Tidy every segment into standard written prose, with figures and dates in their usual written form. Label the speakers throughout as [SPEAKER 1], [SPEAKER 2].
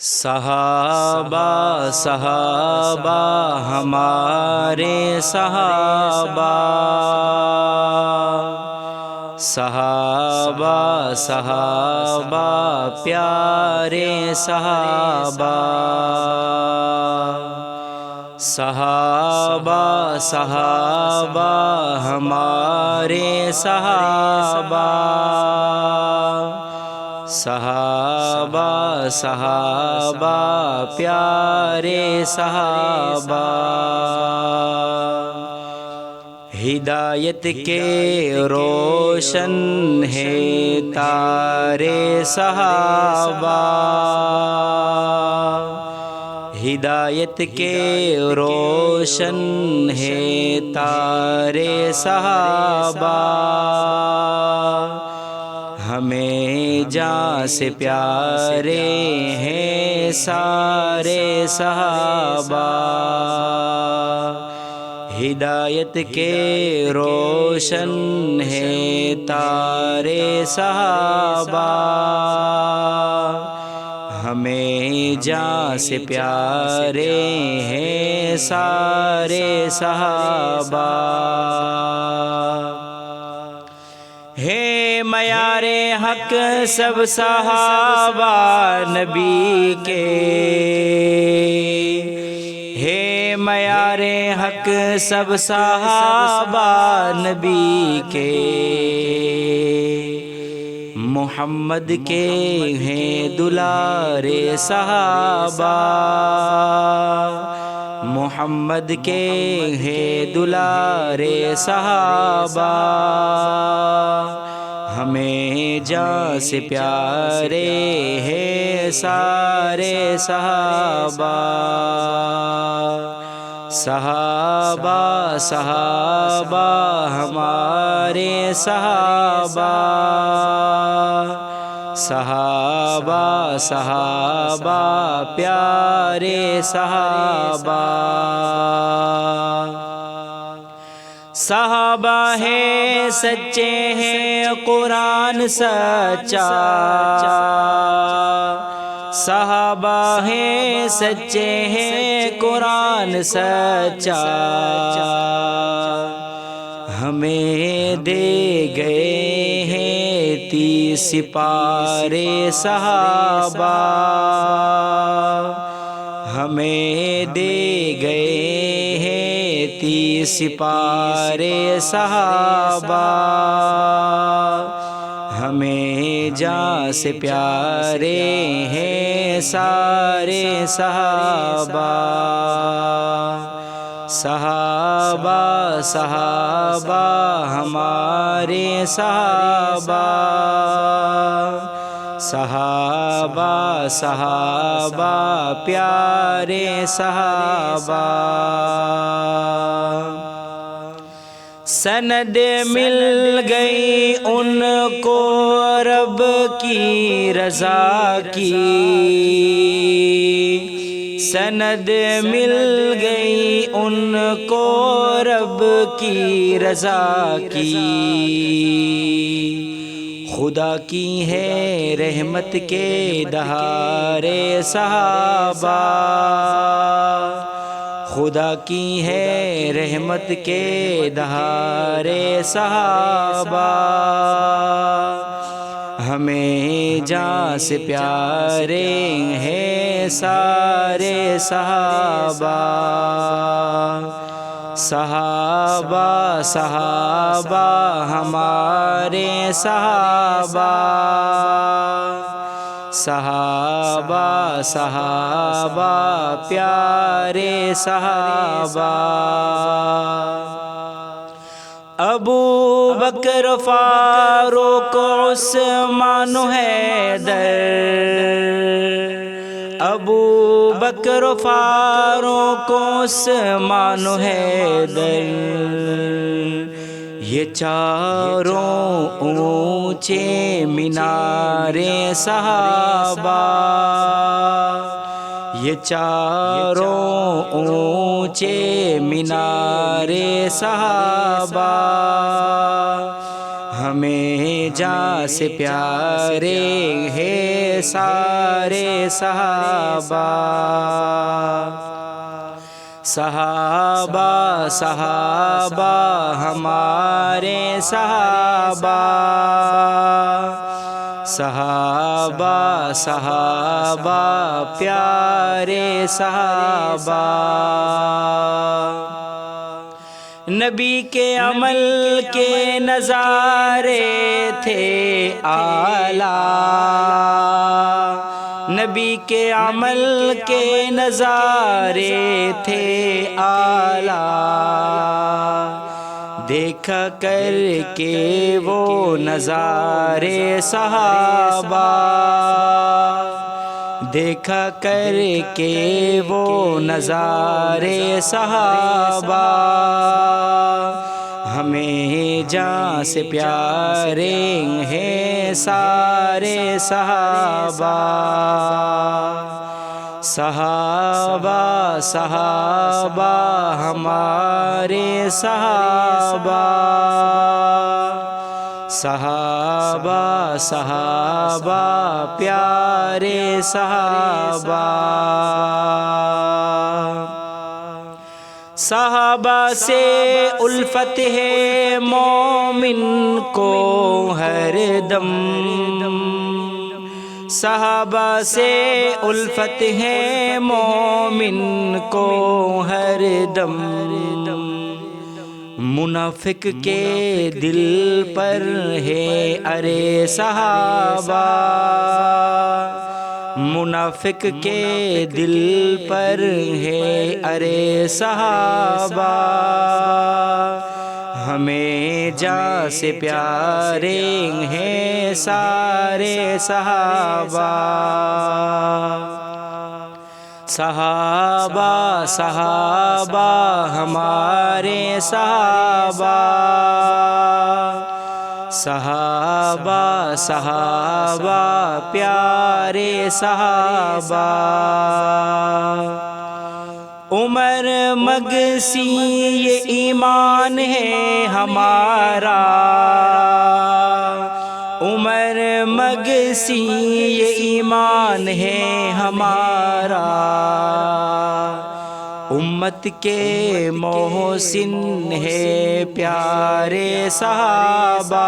[SPEAKER 1] صحابہ صحابہ ہمارے صحابہ، صحابہ صحابہ پیارے صحابہ، صحابہ صحابہ ہمارے صحابہ، صحابہ صحابہ پیارے صحابہ، ہدایت کے روشن ہے تارے صحابہ، ہدایت کے روشن ہے تارے صحابہ، ہمیں جاں سے پیارے ہیں سارے صحابہ، ہدایت کے روشن ہے تارے صحابہ، ہمیں جاں سے پیارے ہیں سارے صحابہ، ہے معیار حق سب صحابہ نبی کے، ہے معیار حق سب صحابہ نبی کے، محمد کے ہیں دلارے صحابہ، محمد کے ہیں دلارے صحابہ، ہمیں جاں سے پیارے ہیں سارے صحابہ، صحابہ صحابہ ہمارے صحابہ، صحابہ صحابہ پیارے صحابہ، صحابہ ہیں سچے ہیں قرآن سچا، صحابہ ہیں سچے ہیں قرآن سچا، ہمیں دے گئے ہیں 30 سپارے صحابہ، ہمیں دے گئے ہیں 30 سپارے صحابہ، ہمیں جاں سے پیارے ہیں سارے صحابہ، صحابہ صحابہ ہمارے صحابہ، صحابہ صحابہ پیارے صحابہ، سند مل گئی ان کو رب کی رضا کی، سند مل گئی ان کو رب کی رضا کی، خدا کی ہے رحمت کے دہارے صحابہ، خدا کی ہے رحمت کے دہارے صحابہ، ہمیں جاں سے پیارے ہیں سارے صحابہ، صحابہ صحابہ ہمارے صحابہ، صحابہ صحابہ پیارے صحابہ، ابو بکر فاروق عثمان حیدر، ابو بکر فاروق عثمان حیدر، یہ چاروں اونچے مینارے صحابہ، یہ چاروں اونچے مینارے صحابہ، ہمیں جان سے پیارے ہیں سارے صحابہ صحابہ صحابہ ہمارے صحابہ صحابہ صحابہ پیارے صحابہ نبی کے عمل کے نظارے تھے اعلیٰ نبی کے عمل کے نظارے تھے اعلیٰ دیکھا کر کے وہ نظارے صحابہ دیکھا کر کے وہ نظارے صحابہ ہمیں جان سے پیارے ہیں سارے صحابہ صحابہ صحابہ ہمارے صحابہ صحابہ صحابہ پیارے صحابہ صحابہ سے الفت ہے مومن کو ہر دم صحابہ سے الفت ہے مومن کو ہر دم منافق کے دل پر ہے ارے صحابہ منافق کے دل پر ہے ارے صحابہ ہمیں جان سے پیارے ہیں سارے صحابہ صحابہ صحابہ ہمارے صحابہ صحابہ صحابہ پیارے صحابہ عمر مگسی یہ ایمان ہے ہمارا عمر مگسی یہ ایمان ہے ہمارا امت کے محسن ہے پیارے صحابہ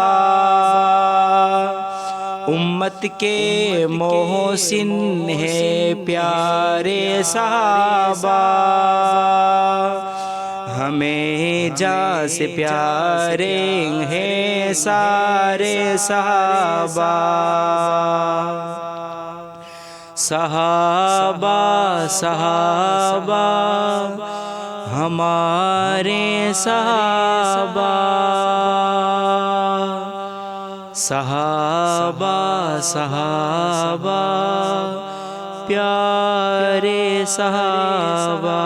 [SPEAKER 1] امت کے محسن ہے پیارے صحابہ ہمیں جان سے پیارے ہیں سارے صحابہ صحابہ صحابہ ہمارے صحابہ صحابہ صحابہ پیارے صحابہ